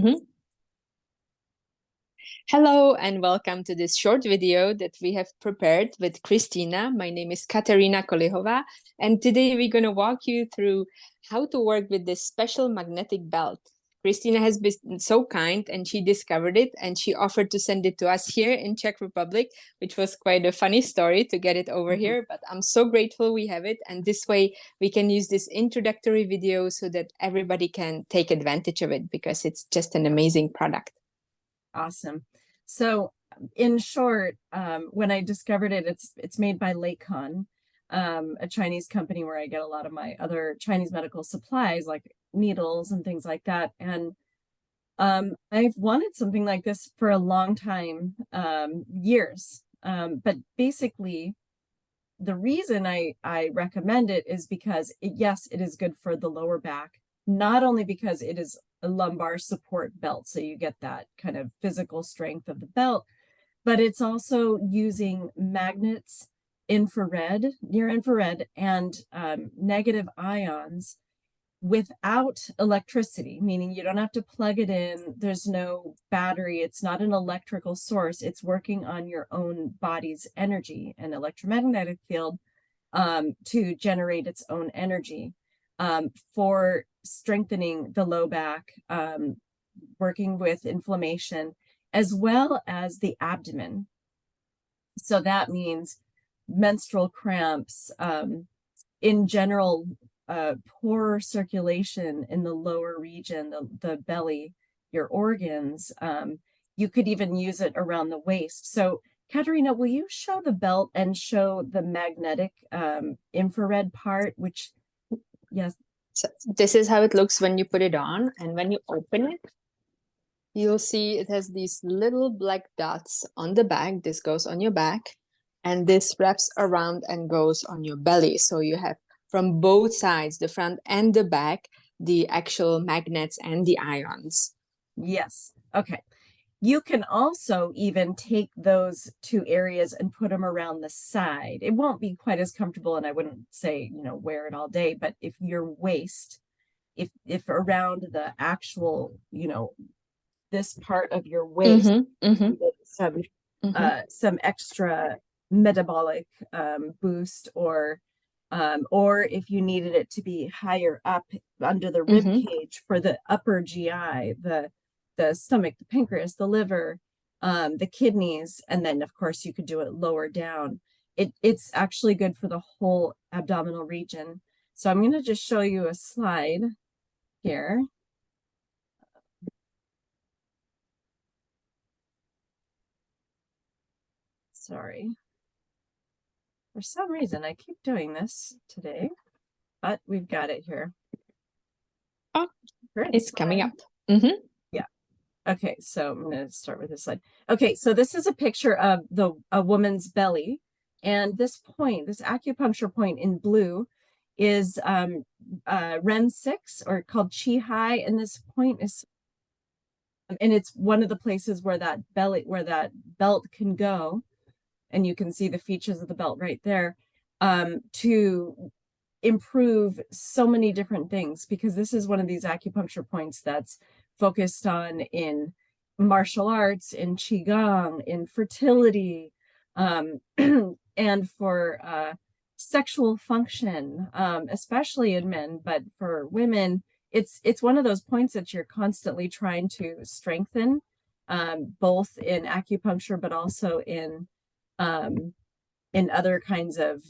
Mhm. Hello and welcome to this short video that we have prepared with Christina. My name is Katerina Kolehova, and today we're going to walk you through how to work with this special magnetic belt. Christina has been so kind and she discovered it and she offered to send it to us here in Czech Republic, which was quite a funny story to get it over here, but I'm so grateful we have it, and this way we can use this introductory video so that everybody can take advantage of it because it's just an amazing product. Awesome. So in short, when I discovered it, it's made by Lakon, a Chinese company where I get a lot of my other Chinese medical supplies like needles and things like that. And I've wanted something like this for a long time, years. But basically, the reason I recommend it is because yes, it is good for the lower back, not only because it is a lumbar support belt, so you get that kind of physical strength of the belt, but it's also using magnets, infrared, near infrared, and negative ions without electricity, meaning you don't have to plug it in. There's no battery. It's not an electrical source. It's working on your own body's energy and electromagnetic field to generate its own energy for strengthening the low back, working with inflammation, as well as the abdomen. So that means menstrual cramps, in general, poor circulation in the lower region, the belly, your organs. You could even use it around the waist. So Katerina, will you show the belt and show the magnetic infrared part, which, yes. So this is how it looks when you put it on, and when you open it, you'll see it has these little black dots on the back. This goes on your back, and this wraps around and goes on your belly. So you have from both sides, the front and the back, the actual magnets and the ions. Yes. Okay. You can also even take those two areas and put them around the side. It won't be quite as comfortable, and I wouldn't say, wear it all day, but if your waist, if around the actual, this part of your waist, some extra metabolic boost, or if you needed it to be higher up under the rib cage for the upper GI, the stomach, the pancreas, the liver, the kidneys, and then of course you could do it lower down. It's actually good for the whole abdominal region. So I'm going to just show you a slide here. Sorry. For some reason, I keep doing this today, but we've got it here. Oh, it's coming up. Yeah. Okay, so I'm going to start with this slide. Okay, so this is a picture of a woman's belly, and this point, this acupuncture point in blue, is REN 6, or called Chi High, and this point is, and it's one of the places where that belt can go, and you can see the features of the belt right there, to improve so many different things, because this is one of these acupuncture points that's focused on in martial arts, in qigong, in fertility, and for sexual function, especially in men, but for women, it's one of those points that you're constantly trying to strengthen, both in acupuncture, but also in other kinds of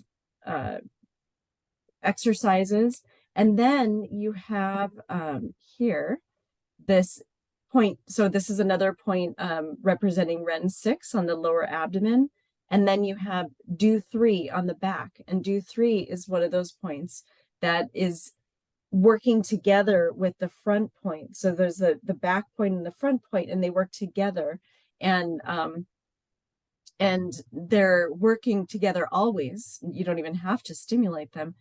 exercises. And then you have here this point. So this is another point representing REN 6 on the lower abdomen. And then you have DO 3 on the back. And DO 3 is one of those points that is working together with the front point. So there's the back point and the front point, and they work together. And they're working together always. You don't even have to stimulate them,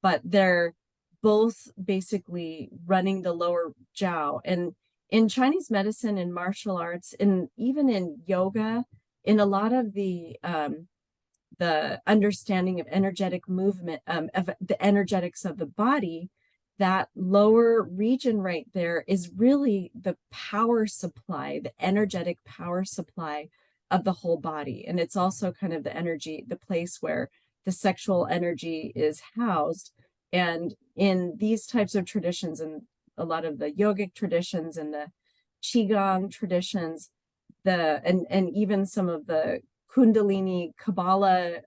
but they're both basically running the lower jiao. And in Chinese medicine and martial arts, and even in yoga, in a lot of the understanding of energetic movement, of the energetics of the body, that lower region right there is really the power supply, the energetic power supply of the whole body. And it's also kind of the energy, the place where the sexual energy is housed. And in these types of traditions, and a lot of the yogic traditions and the qigong traditions, and even some of the Kundalini Kabbalah,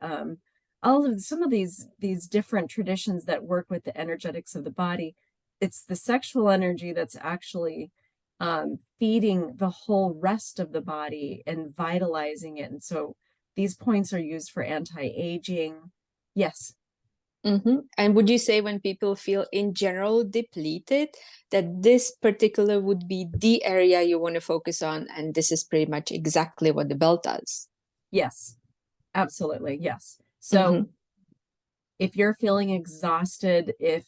all of some of these different traditions that work with the energetics of the body, it's the sexual energy that's actually feeding the whole rest of the body and vitalizing it. And so these points are used for anti-aging. Yes. And would you say when people feel in general depleted, that this particular would be the area you want to focus on, and this is pretty much exactly what the belt does? Yes, absolutely. Yes. So if you're feeling exhausted, if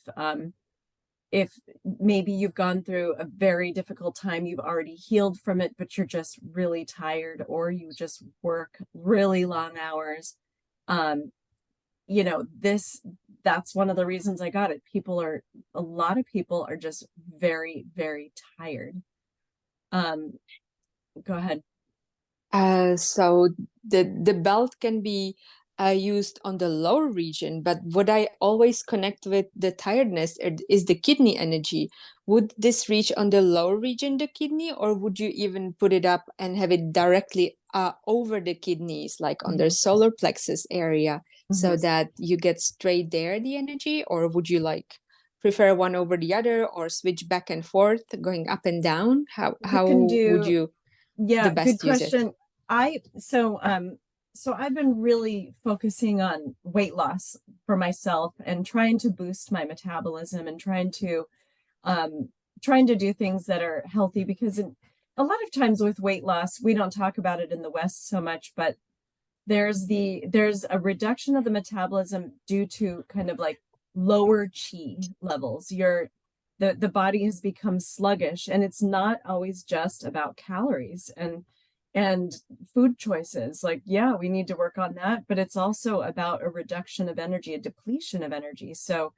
maybe you've gone through a very difficult time, you've already healed from it, but you're just really tired, or you just work really long hours, you know, that's one of the reasons I got it. A lot of people are just very, very tired. Go ahead. So the belt can be used on the lower region, but what I always connect with the tiredness is the kidney energy. Would this reach on the lower region, the kidney, or would you even put it up and have it directly over the kidneys, like on the solar plexus area, so that you get straight there the energy, or would you like prefer one over the other, or switch back and forth, going up and down? How You can would do, you the yeah, good best use it? question. So I've been really focusing on weight loss for myself and trying to boost my metabolism and um trying to do things that are healthy, because a lot of times with weight loss, we don't talk about it in the West so much, but there's a reduction of the metabolism due to kind of like lower chi levels. The body has become sluggish, and it's not always just about calories and food choices. Like, yeah, we need to work on that, but it's also about a reduction of energy, a depletion of energy. So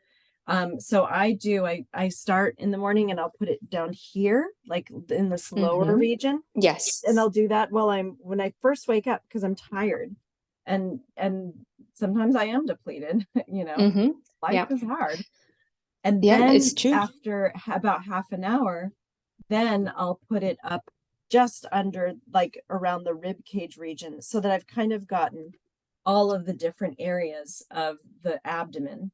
I start in the morning and I'll put it down here, like in this lower region. Yes. And I'll do that when I first wake up, because I'm tired, and sometimes I am depleted, you know, life is hard. And Yeah, then it's true. after about half an hour, then I'll put it up just under, like around the rib cage region, so that I've kind of gotten all of the different areas of the abdomen.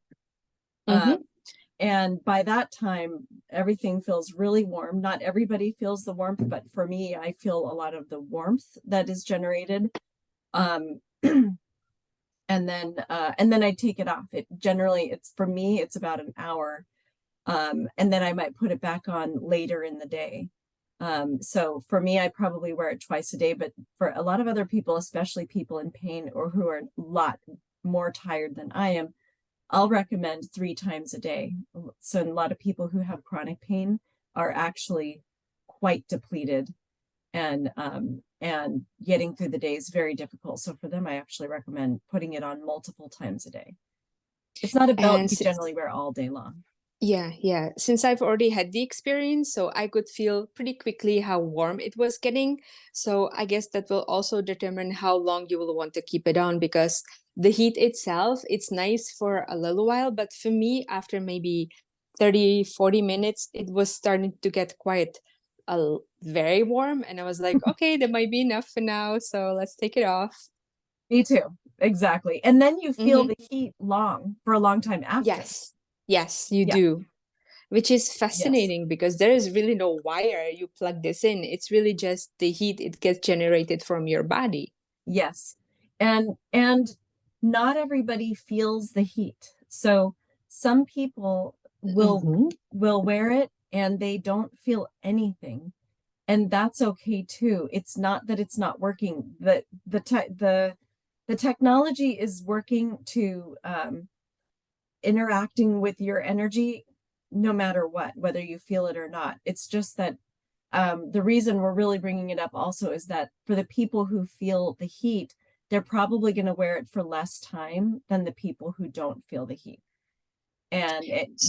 And by that time, everything feels really warm. Not everybody feels the warmth, but for me, I feel a lot of the warmth that is generated. Um, and then I take it off. It's for me, it's about an hour. And then I might put it back on later in the day. So for me, I probably wear it twice a day, but for a lot of other people, especially people in pain or who are a lot more tired than I am, I'll recommend 3 times a day. So a lot of people who have chronic pain are actually quite depleted, and getting through the day is very difficult. So for them, I actually recommend putting it on multiple times a day. It's not a belt And you generally wear all day long. yeah. Since I've already had the experience, so I could feel pretty quickly how warm it was getting. So I guess that will also determine how long you will want to keep it on, because the heat itself, it's nice for a little while, but for me, after maybe 30, 40 minutes, it was starting to get quite very warm. And I was like, okay, that might be enough for now. So let's take it off. Me too. Exactly. And then you feel the heat for a long time after. Yes, you Yeah. do. Which is Yes. fascinating because there is really no wire you plug this in. It's really just the heat it gets generated from your body. Yes. And not everybody feels the heat. So some people will wear it and they don't feel anything. And that's okay too. It's not that it's not working. The technology is working to interacting with your energy no matter what, whether you feel it or not. It's just that the reason we're really bringing it up also is that for the people who feel the heat, they're probably going to wear it for less time than the people who don't feel the heat. And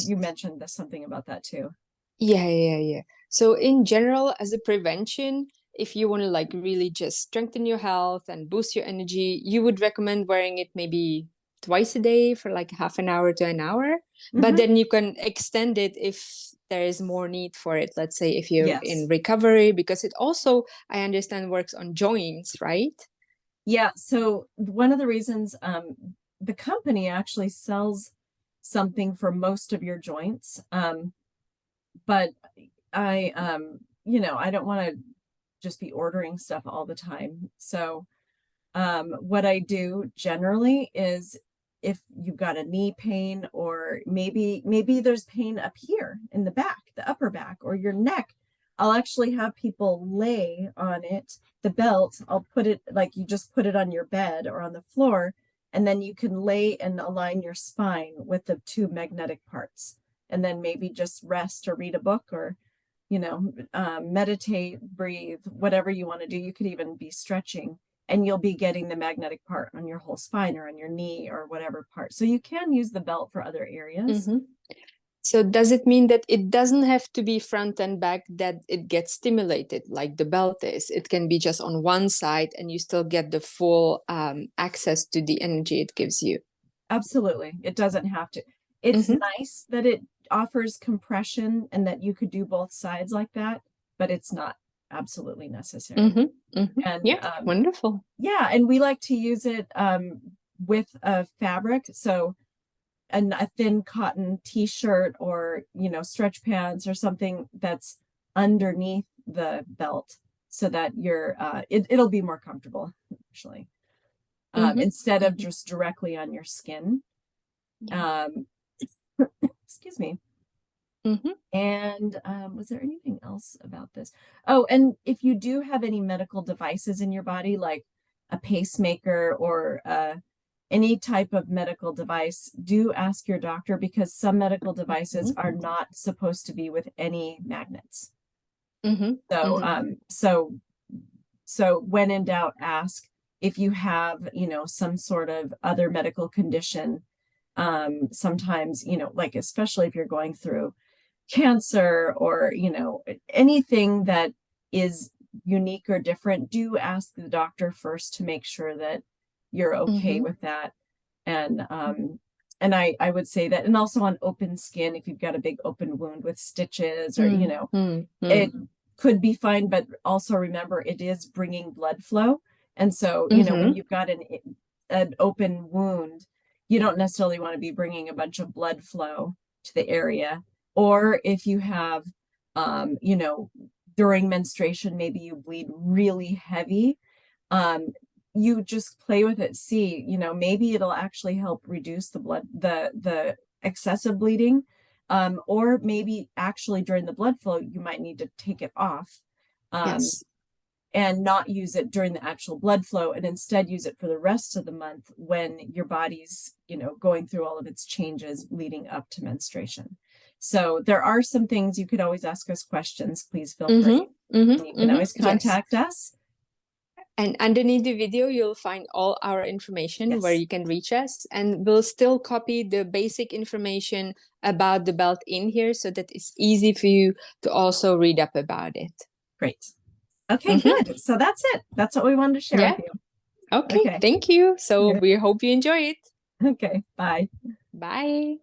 you mentioned something about that too. Yeah. So in general, as a prevention, if you want to like really just strengthen your health and boost your energy, you would recommend wearing it maybe twice a day for like half an hour to an hour. But Mm-hmm. then you can extend it if there is more need for it. Let's say if you're in Yes. recovery, because it also, I understand, works on joints, right? Yeah. So one of the reasons the company actually sells something for most of your joints. But I I don't want to just be ordering stuff all the time. So what I do generally is if you've got a knee pain, or maybe there's pain up here in the back, the upper back, or your neck, I'll actually have people lay on it, the belt. I'll put it like you just put it on your bed or on the floor, and then you can lay and align your spine with the two magnetic parts, and then maybe just rest or read a book, or meditate, breathe, whatever you want to do. You could even be stretching, and you'll be getting the magnetic part on your whole spine or on your knee or whatever part. So you can use the belt for other areas. Mm-hmm. So does it mean that it doesn't have to be front and back that it gets stimulated like the belt is? It can be just on one side and you still get the full access to the energy it gives you. Absolutely. It doesn't have to. It's Mm-hmm. nice that it offers compression and that you could do both sides like that, but it's not absolutely necessary. Mm-hmm. Mm-hmm. And Yeah, wonderful. yeah, and we like to use it with a fabric. So a thin cotton t-shirt, or stretch pants or something that's underneath the belt, so that it'll be more comfortable actually, Mm-hmm. instead of Mm-hmm. just directly on your skin. Yeah. um Excuse me. Mm-hmm. And was there anything else about this? Oh, and if you do have any medical devices in your body, like a pacemaker or any type of medical device, do ask your doctor, because some medical devices Mm-hmm. are not supposed to be with any magnets. Mm-hmm. So, Mm-hmm. so when in doubt, ask. If you have, some sort of other medical condition, sometimes, like especially if you're going through cancer, or anything that is unique or different, do ask the doctor first to make sure that you're okay Mm-hmm. with that. And I would say that, and also on open skin, if you've got a big open wound with stitches, or Mm-hmm. it could be fine, but also remember it is bringing blood flow. And so, when Mm-hmm. you've got an open wound, you don't necessarily want to be bringing a bunch of blood flow to the area. Or if you have, during menstruation, maybe you bleed really heavy, um, you just play with it. See, maybe it'll actually help reduce the excessive bleeding. Or maybe actually during the blood flow, you might need to take it off, um, Yes. and not use it during the actual blood flow, and instead use it for the rest of the month when your body's, going through all of its changes leading up to menstruation. So there are some things. You could always ask us questions. Please feel free. Mm-hmm. Mm-hmm. You can Mm-hmm. always Yes. contact us. And underneath the video, you'll find all our information where Yes. you can reach us. And we'll still copy the basic information about the belt in here so that it's easy for you to also read up about it. Great. Okay, Mm-hmm. good. So that's it. That's what we wanted to share with Yeah. you. Okay. Okay. Thank you. So Yeah. we hope you enjoy it. Okay. Bye. Bye.